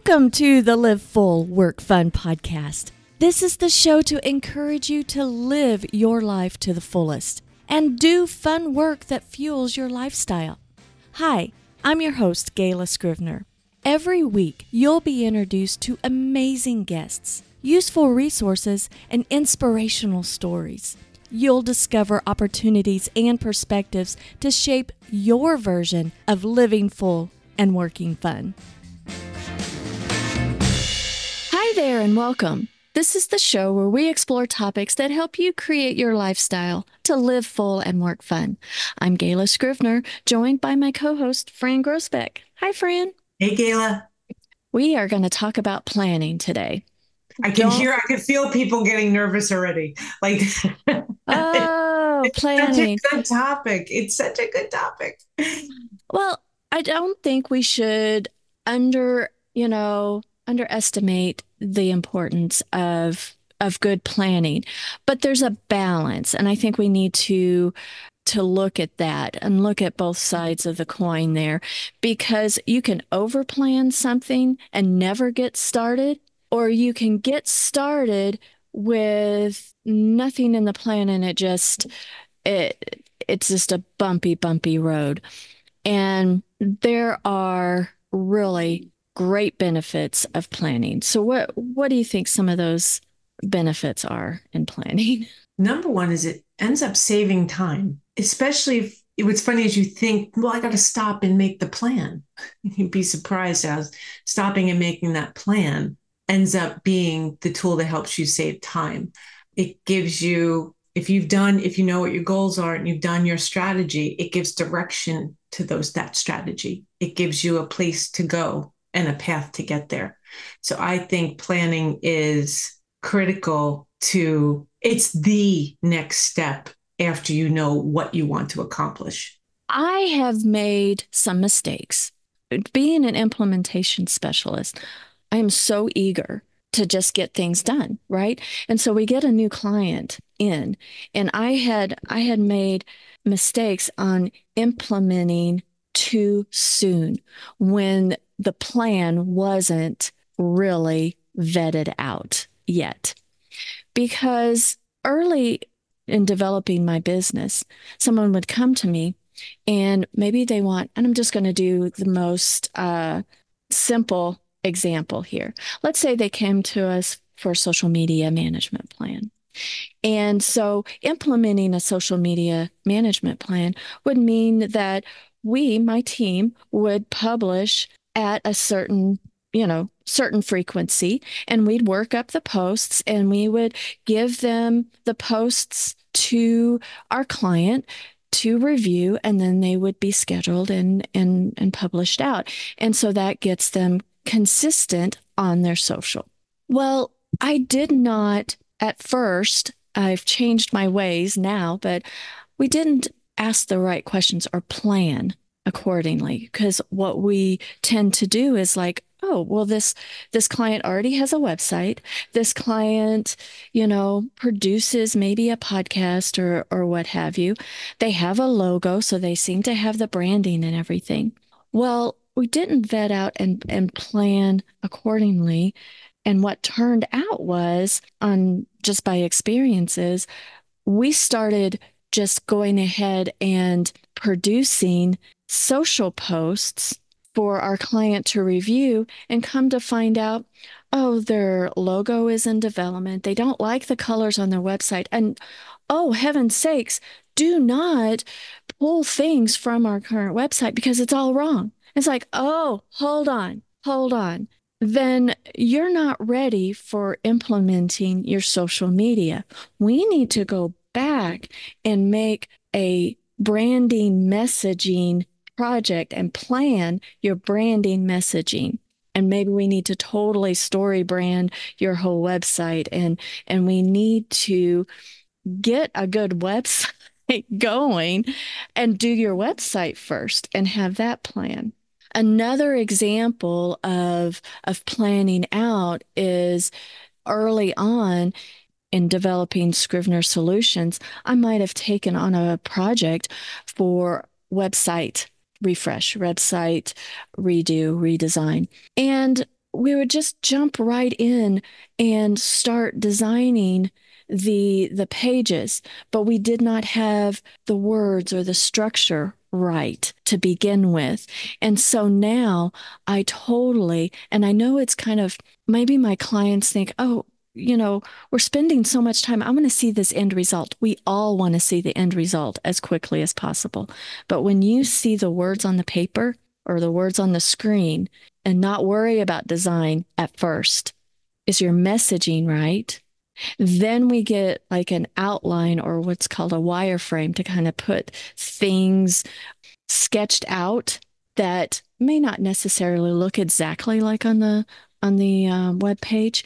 Welcome to the Live Full, Work Fun podcast. This is the show to encourage you to live your life to the fullest and do fun work that fuels your lifestyle. Hi, I'm your host, Gayla Scrivener. Every week, you'll be introduced to amazing guests, useful resources, and inspirational stories. You'll discover opportunities and perspectives to shape your version of living full and working fun. Hi there and welcome. This is the show where we explore topics that help you create your lifestyle to live full and work fun. I'm Gayla Scrivener, joined by my co-host, Fran Groesbeck. Hi, Fran. Hey, Gayla. We are going to talk about planning today. I can feel people getting nervous already. Planning. Such a good topic. It's such a good topic. Well, I don't think we should underestimate the importance of good planning, but there's a balance. And I think we need to look at that and look at both sides of the coin there, because you can overplan something and never get started, or you can get started with nothing in the plan and it's just a bumpy road. And there are really great benefits of planning. So what do you think some of those benefits are in planning? Number one is it ends up saving time, especially if what's funny is you think, well, I got to stop and make the plan. You'd be surprised how stopping and making that plan ends up being the tool that helps you save time. It gives you, if you know what your goals are and you've done your strategy, it gives direction to that strategy. It gives you a place to go and a path to get there. So I think planning is critical it's the next step after you know what you want to accomplish. I have made some mistakes. Being an implementation specialist, I am so eager to just get things done, right? And so we get a new client in, and I had made mistakes on implementing too soon when the plan wasn't really vetted out yet. Because early in developing my business, someone would come to me and maybe and I'm just going to do the most simple example here. Let's say they came to us for a social media management plan. And so implementing a social media management plan would mean that my team, would publish at a certain frequency, and we'd work up the posts and we would give them the posts to our client to review, and then they would be scheduled and published out. And so that gets them consistent on their social. Well, I did not at first, I've changed my ways now, but we didn't ask the right questions or plan accordingly, because what we tend to do is like, oh, well, this client already has a website. This client, produces maybe a podcast or what have you. They have a logo, so they seem to have the branding and everything. Well, we didn't vet out and plan accordingly. And what turned out was, just by experiences, we started just going ahead and producing social posts for our client to review, and come to find out, oh, their logo is in development. They don't like the colors on their website. And oh, heaven's sakes, do not pull things from our current website because it's all wrong. It's like, oh, hold on. Then you're not ready for implementing your social media. We need to go back and make a branding messaging project and plan your branding messaging. And maybe we need to totally story brand your whole website, and we need to get a good website going and do your website first and have that plan. Another example of planning out is early on in developing Scrivener Solutions, I might have taken on a project for website refresh, website redo, redesign. And we would just jump right in and start designing the pages, but we did not have the words or the structure right to begin with. And so now I totally, and I know it's kind of, maybe my clients think, oh, we're spending so much time. I'm going to see this end result. We all want to see the end result as quickly as possible. But when you see the words on the paper or the words on the screen, and not worry about design at first. Is your messaging right? Then we get like an outline or what's called a wireframe to kind of put things sketched out that may not necessarily look exactly like on the web page.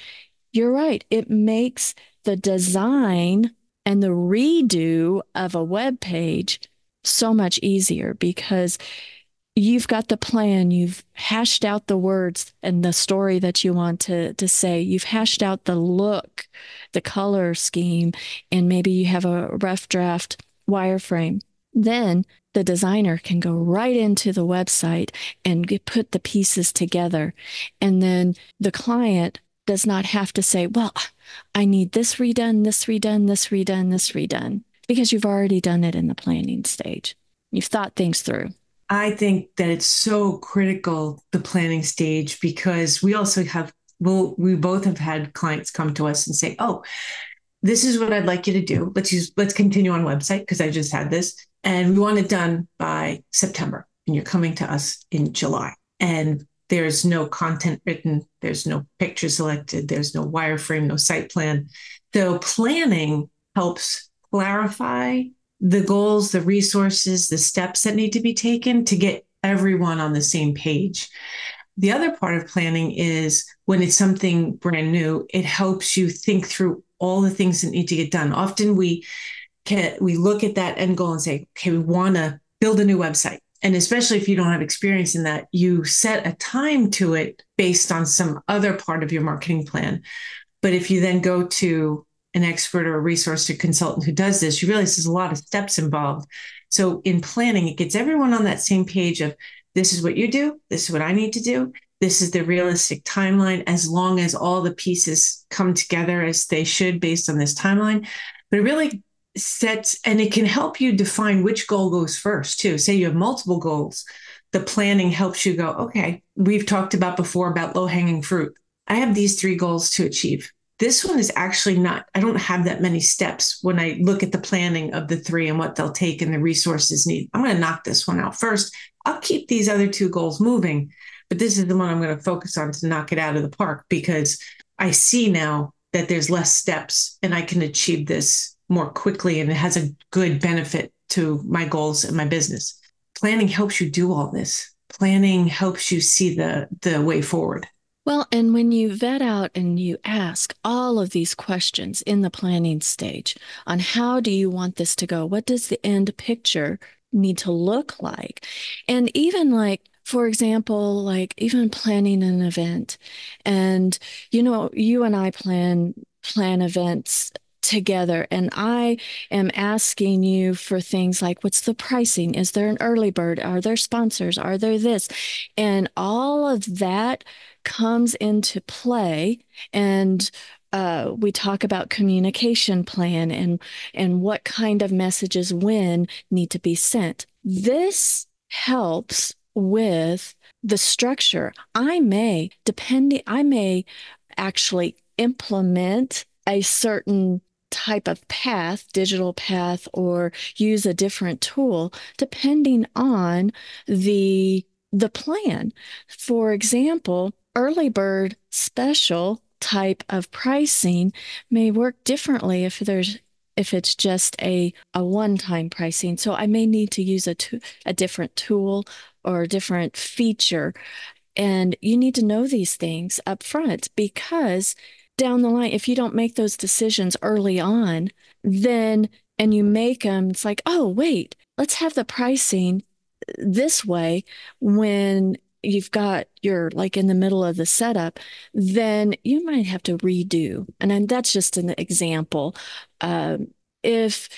You're right. It makes the design and the redo of a web page so much easier because you've got the plan, you've hashed out the words and the story that you want to say, you've hashed out the look, the color scheme, and maybe you have a rough draft wireframe. Then the designer can go right into the website and put the pieces together. And then the client does not have to say, well, I need this redone, this redone, this redone, this redone, because you've already done it in the planning stage. You've thought things through. I think that it's so critical, the planning stage, because we also have, well, we both have had clients come to us and say, oh, this is what I'd like you to do. Let's continue on website because I just had this and we want it done by September. And you're coming to us in July and there's no content written. There's no picture selected. There's no wireframe, no site plan. So planning helps clarify the goals, the resources, the steps that need to be taken to get everyone on the same page. The other part of planning is when it's something brand new, it helps you think through all the things that need to get done. Often we look at that end goal and say, okay, we want to build a new website. And especially if you don't have experience in that, you set a time to it based on some other part of your marketing plan. But if you then go to an expert or a resource or consultant who does this, you realize there's a lot of steps involved. So in planning, it gets everyone on that same page of this is what you do, this is what I need to do, this is the realistic timeline, as long as all the pieces come together as they should based on this timeline. But it really sets, and it can help you define which goal goes first too. Say you have multiple goals, the planning helps you go, okay, we've talked about before about low-hanging fruit. I have these 3 goals to achieve. This one is actually not, I don't have that many steps when I look at the planning of the 3 and what they'll take and the resources need. I'm going to knock this one out first. I'll keep these other 2 goals moving, but this is the one I'm going to focus on to knock it out of the park because I see now that there's less steps and I can achieve this more quickly and it has a good benefit to my goals and my business. Planning helps you do all this. Planning helps you see the way forward. Well, and when you vet out and you ask all of these questions in the planning stage on how do you want this to go? What does the end picture need to look like? And even like, for example, like even planning an event. And, you and I plan events together. And I am asking you for things like, what's the pricing? Is there an early bird? Are there sponsors? Are there this? And all of that comes into play. And we talk about communication plan and what kind of messages when need to be sent. This helps with the structure. I may actually implement a certain type of path, digital path, or use a different tool depending on the plan. For example, early bird special type of pricing may work differently if it's just a one-time pricing. So I may need to use a different tool or a different feature. And you need to know these things up front because down the line, if you don't make those decisions early on, then, and you make them, it's like, oh, wait, let's have the pricing this way when you're like in the middle of the setup, then you might have to redo. And then that's just an example. If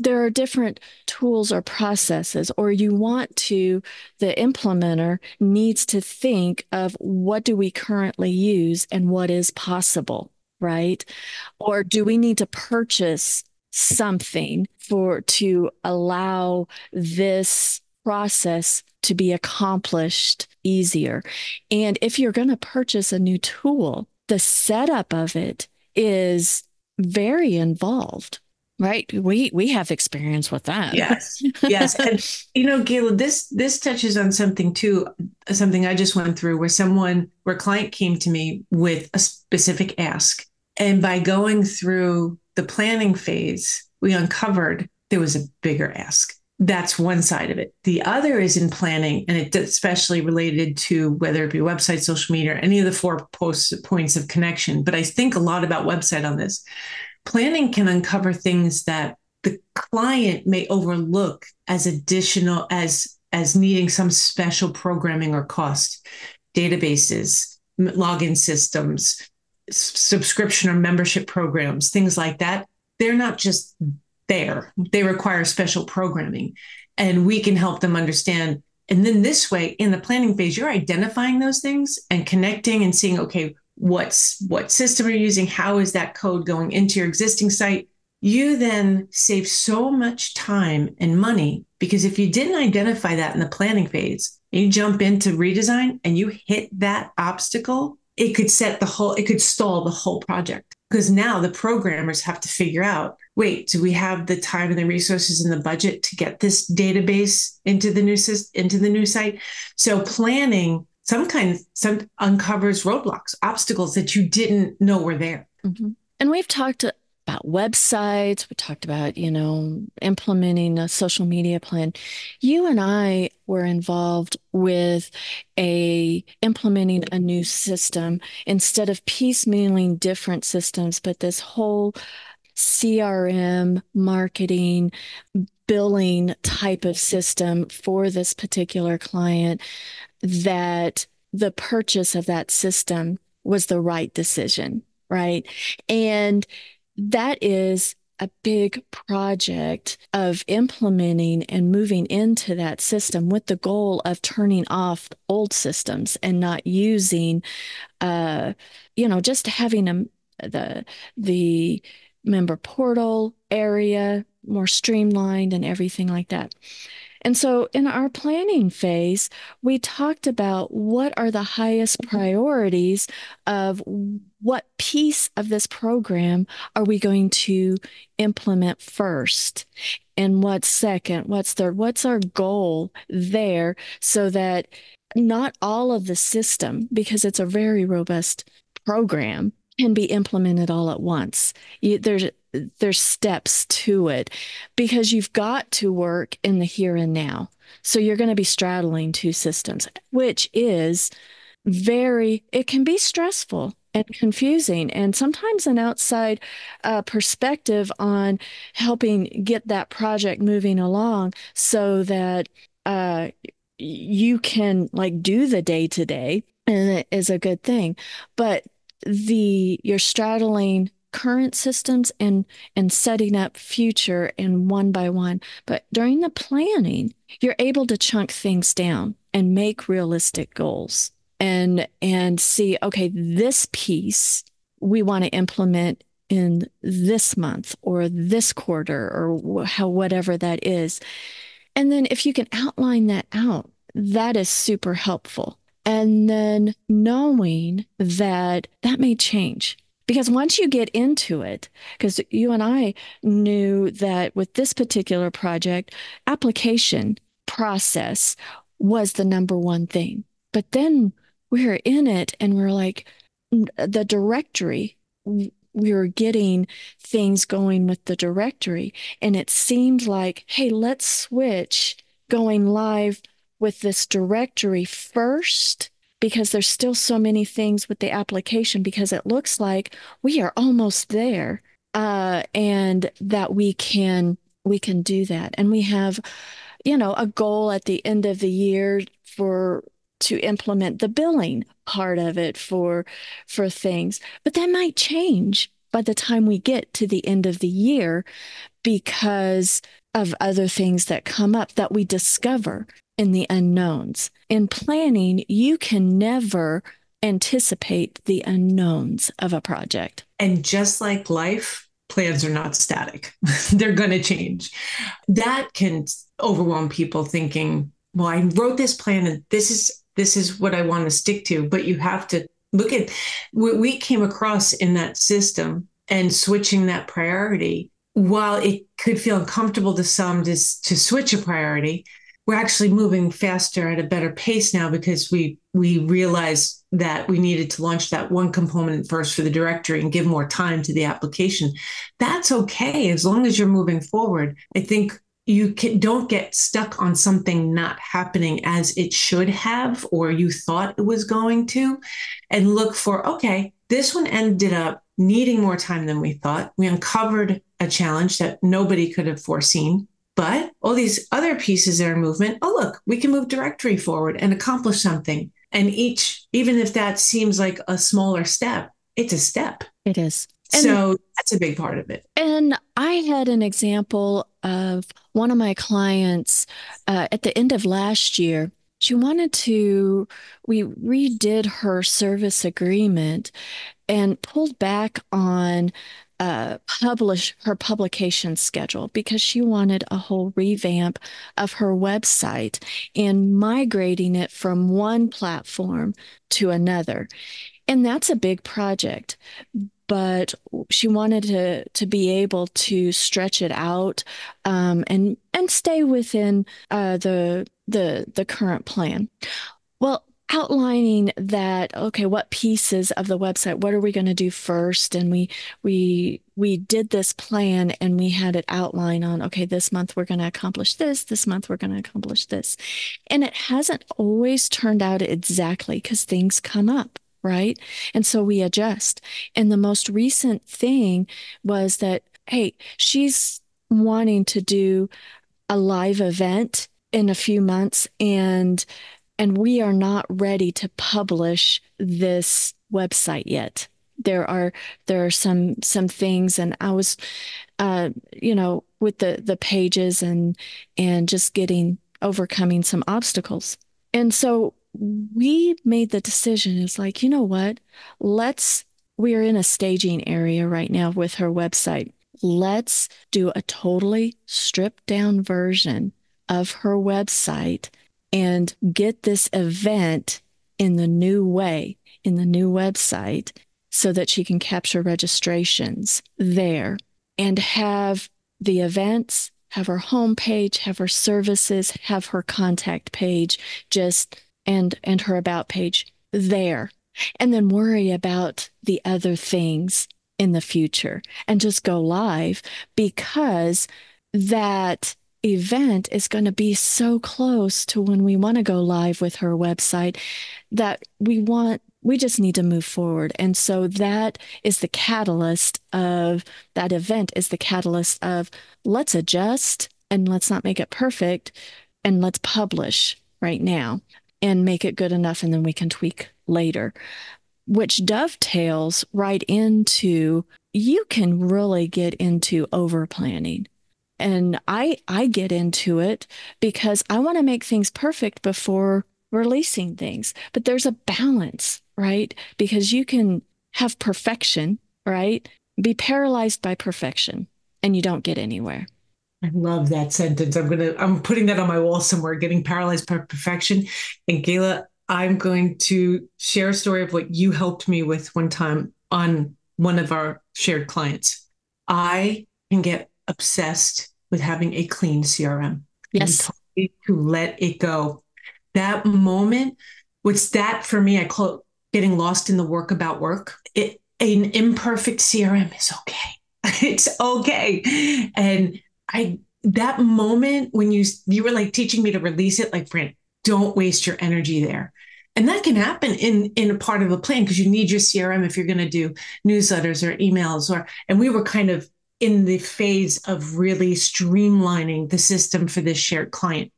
there are different tools or processes, or the implementer needs to think of what do we currently use and what is possible, right? Or do we need to purchase something to allow this process to be accomplished easier? And if you're going to purchase a new tool, the setup of it is very involved. Right. We have experience with that. Yes. Yes. And Gayla, this touches on something too, something I just went through where a client came to me with a specific ask. And by going through the planning phase, we uncovered there was a bigger ask. That's one side of it. The other is in planning, and it's especially related to whether it be website, social media, or any of the four points of connection. But I think a lot about website on this. Planning can uncover things that the client may overlook as additional as needing some special programming or cost. Databases, login systems, subscription or membership programs, things like that. They're not just there. They require special programming, and we can help them understand. And then this way, in the planning phase, you're identifying those things and connecting and seeing, okay, what system are you using? How is that code going into your existing site? You then save so much time and money, because if you didn't identify that in the planning phase, and you jump into redesign and you hit that obstacle, it could stall the whole project. Because now the programmers have to figure out, wait, do we have the time and the resources and the budget to get this database into the new site? So planning some uncovers roadblocks, obstacles that you didn't know were there. Mm-hmm. And we've talked about websites. We talked about, implementing a social media plan. You and I were involved with implementing a new system instead of piecemealing different systems, but this whole CRM, marketing, billing type of system for this particular client, that the purchase of that system was the right decision, right? And that is a big project of implementing and moving into that system with the goal of turning off old systems and not using, just having the member portal area more streamlined and everything like that. And so in our planning phase, we talked about what are the highest priorities of what piece of this program are we going to implement first, and what's second, what's third, what's our goal there, so that not all of the system, because it's a very robust program, can be implemented all at once. There's steps to it, because you've got to work in the here and now. So you're going to be straddling two systems, which is it can be stressful and confusing, and sometimes an outside perspective on helping get that project moving along so that you can do the day to day, and it is a good thing. But you're straddling current systems and setting up future and one by one. But during the planning, you're able to chunk things down and make realistic goals and see, okay, this piece we want to implement in this month or this quarter or whatever that is. And then if you can outline that out, that is super helpful. And then knowing that may change. Because once you get into it, because you and I knew that with this particular project, application process was the number one thing. But then we were in it and we're like, the directory, we were getting things going with the directory. And it seemed like, hey, let's switch going live with this directory first, because there's still so many things with the application, because it looks like we are almost there, and that we can do that. And we have, a goal at the end of the year to implement the billing part of it for things, but that might change by the time we get to the end of the year because of other things that come up that we discover in the unknowns. In planning, you can never anticipate the unknowns of a project. And just like life, plans are not static. They're going to change. That can overwhelm people thinking, well, I wrote this plan and this is what I want to stick to, but you have to look at what we came across in that system and switching that priority. While it could feel uncomfortable to some to switch a priority, we're actually moving faster at a better pace now because we realized that we needed to launch that one component first for the directory and give more time to the application. That's okay as long as you're moving forward. I think don't get stuck on something not happening as it should have or you thought it was going to, and look for, okay, this one ended up needing more time than we thought. We uncovered a challenge that nobody could have foreseen. But all these other pieces are in movement. Oh, look, we can move directory forward and accomplish something. And even if that seems like a smaller step, it's a step. It is. So that's a big part of it. And I had an example of one of my clients at the end of last year. We redid her service agreement and pulled back on her publication schedule because she wanted a whole revamp of her website and migrating it from one platform to another. And that's a big project, but she wanted to be able to stretch it out and stay within the current plan. Well, outlining that, okay, what pieces of the website, what are we going to do first? And we did this plan and we had it outlined on, okay, this month we're going to accomplish this month we're going to accomplish this. And it hasn't always turned out exactly because things come up, right? And so we adjust. And the most recent thing was that, hey, she's wanting to do a live event in a few months and we are not ready to publish this website yet. There are some things, and I was, with the pages and just overcoming some obstacles. And so we made the decision. It's like, you know what? We're in a staging area right now with her website. Let's do a totally stripped down version of her website and get this event in the new way, in the new website, so that she can capture registrations there and have the events, have her homepage, have her services, have her contact page, and her about page there. And then worry about the other things in the future and just go live, because that event is going to be so close to when we want to go live with her website that we just need to move forward. And so that event is the catalyst of let's adjust and let's not make it perfect and let's publish right now and make it good enough, and then we can tweak later, which dovetails right into, you can really get into over planning. And I get into it because I want to make things perfect before releasing things. But there's a balance, right? Because you can have perfection, right? Be paralyzed by perfection and you don't get anywhere. I love that sentence. I'm putting that on my wall somewhere, getting paralyzed by perfection. And Gayla, I'm going to share a story of what you helped me with one time on one of our shared clients. I can get obsessed with having a clean CRM. Yes. To let it go. That moment, what's that for me? I call it getting lost in the work about work. An imperfect CRM is okay. It's okay. And that moment when you were like teaching me to release it, like, Fran, don't waste your energy there. And that can happen in a part of a plan because you need your CRM if you're going to do newsletters or emails, and we were kind of in the phase of really streamlining the system for this shared client.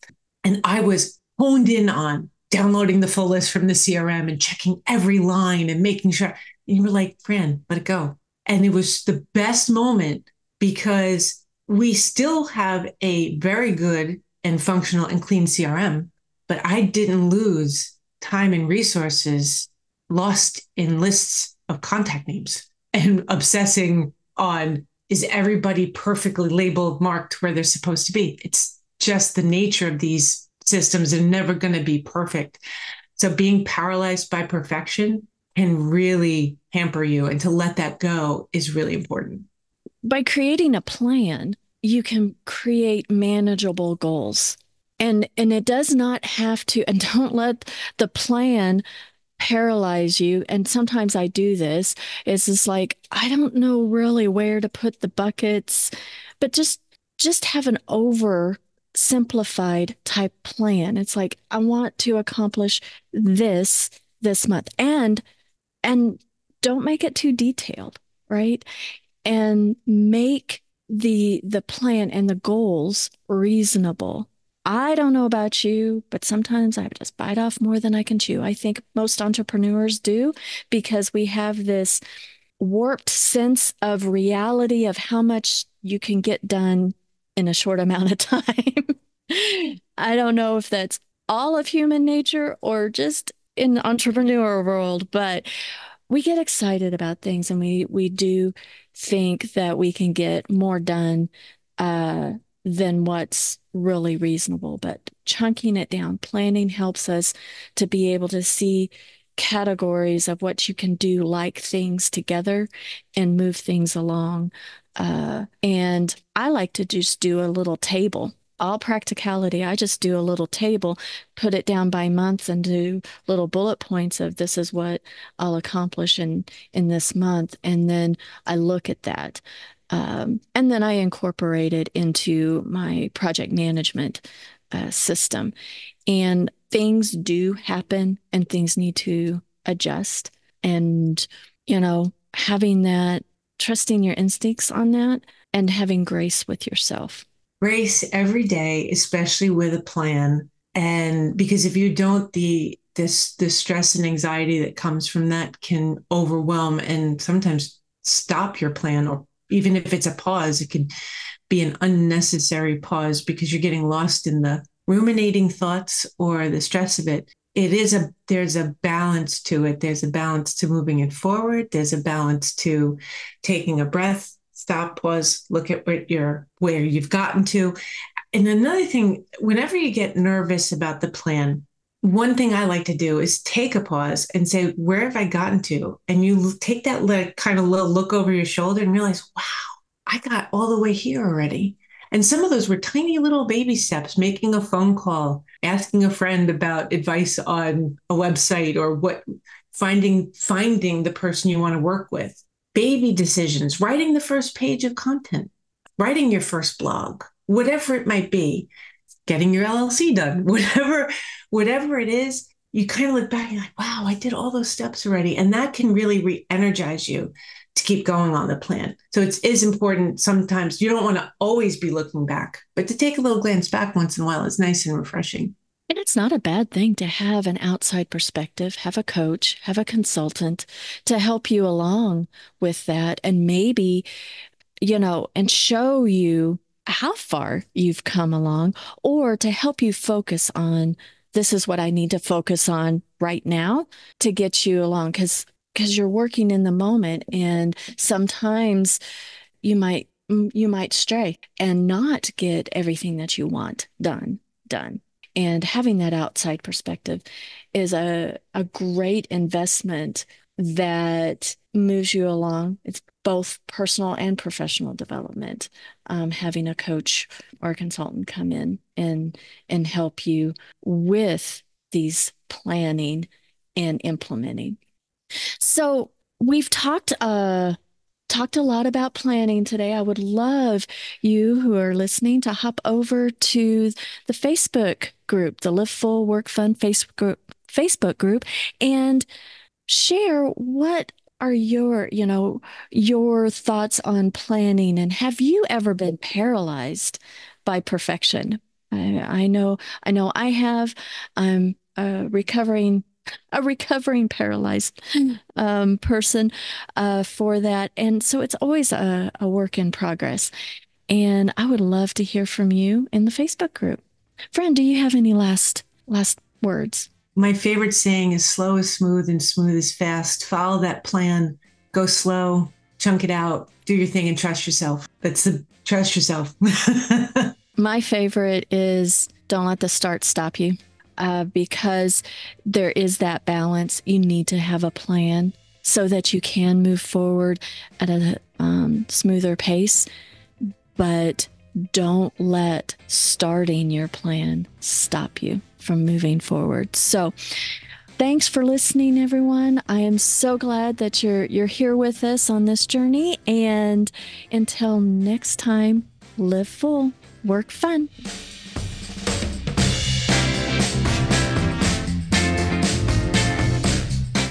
And I was honed in on downloading the full list from the CRM and checking every line and making sure. And you were like, Fran, let it go. And it was the best moment because we still have a very good and functional and clean CRM, but I didn't lose time and resources lost in lists of contact names and obsessing on is everybody perfectly labeled, marked where they're supposed to be. It's just the nature of these systems. They're never going to be perfect. So being paralyzed by perfection can really hamper you. And to let that go is really important. By creating a plan, you can create manageable goals. And it does not have to, and don't let the plan paralyze you. And sometimes I do this. It's just like, I don't know really where to put the buckets, but just have an oversimplified type plan. It's like, I want to accomplish this month. And don't make it too detailed, right? And make the plan and the goals reasonable. I don't know about you, but sometimes I just bite off more than I can chew. I think most entrepreneurs do because we have this warped sense of reality of how much you can get done in a short amount of time. I don't know if that's all of human nature or just in the entrepreneur world, but we get excited about things and we do think that we can get more done uh, than what's really reasonable. But chunking it down, planning helps us to be able to see categories of what you can do, like things together and move things along. And I like to just do a little table. All practicality, I just do a little table, put it down by month, and do little bullet points of this is what I'll accomplish in this month. And then I look at that. And then I incorporate it into my project management system. And things do happen and things need to adjust. And, having that, trusting your instincts on that and having grace with yourself. Grace every day, especially with a plan. And because if you don't, the stress and anxiety that comes from that can overwhelm and sometimes stop your plan, or even if it's a pause, it could be an unnecessary pause because you're getting lost in the ruminating thoughts or the stress of it. There's a balance to it. There's a balance to moving it forward. There's a balance to taking a breath, stop, pause, look at where you've gotten to. And another thing, whenever you get nervous about the plan, one thing I like to do is take a pause and say, where have I gotten to? And you take that kind of little look over your shoulder and realize, wow, I got all the way here already. And some of those were tiny little baby steps, making a phone call, asking a friend about advice on a website or finding the person you want to work with. Baby decisions, writing the first page of content, writing your first blog, whatever it might be, getting your LLC done, whatever it is, you kind of look back and you're like, wow, I did all those steps already. And that can really re-energize you to keep going on the plan. So it is important. Sometimes you don't want to always be looking back, but to take a little glance back once in a while is nice and refreshing. And it's not a bad thing to have an outside perspective, have a coach, have a consultant to help you along with that. And maybe, and show you how far you've come along, or to help you focus on this is what I need to focus on right now to get you along. Because you're working in the moment, and sometimes you might stray and not get everything that you want done. And having that outside perspective is a great investment that moves you along. It's both personal and professional development. Having a coach or a consultant come in and help you with these planning and implementing. So we've talked a lot about planning today. I would love you who are listening to hop over to the Facebook group, the Live Full Work Fun Facebook group, and share what are your thoughts on planning, and have you ever been paralyzed by perfection? I know I have. I'm a recovering a recovering paralyzed person for that. And so it's always a work in progress. And I would love to hear from you in the Facebook group. Fran, do you have any last words? My favorite saying is slow is smooth and smooth is fast. Follow that plan, go slow, chunk it out, do your thing and trust yourself. Trust yourself. My favorite is don't let the start stop you, because there is that balance. You need to have a plan so that you can move forward at a smoother pace, but don't let starting your plan stop you from moving forward. So thanks for listening, everyone. I am so glad that you're here with us on this journey. And until next time, live full, work fun.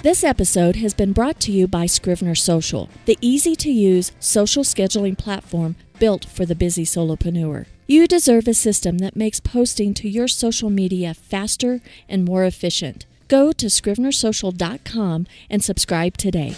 This episode has been brought to you by Scrivener Social, the easy-to-use social scheduling platform built for the busy solopreneur. You deserve a system that makes posting to your social media faster and more efficient. Go to scrivenersocial.com and subscribe today.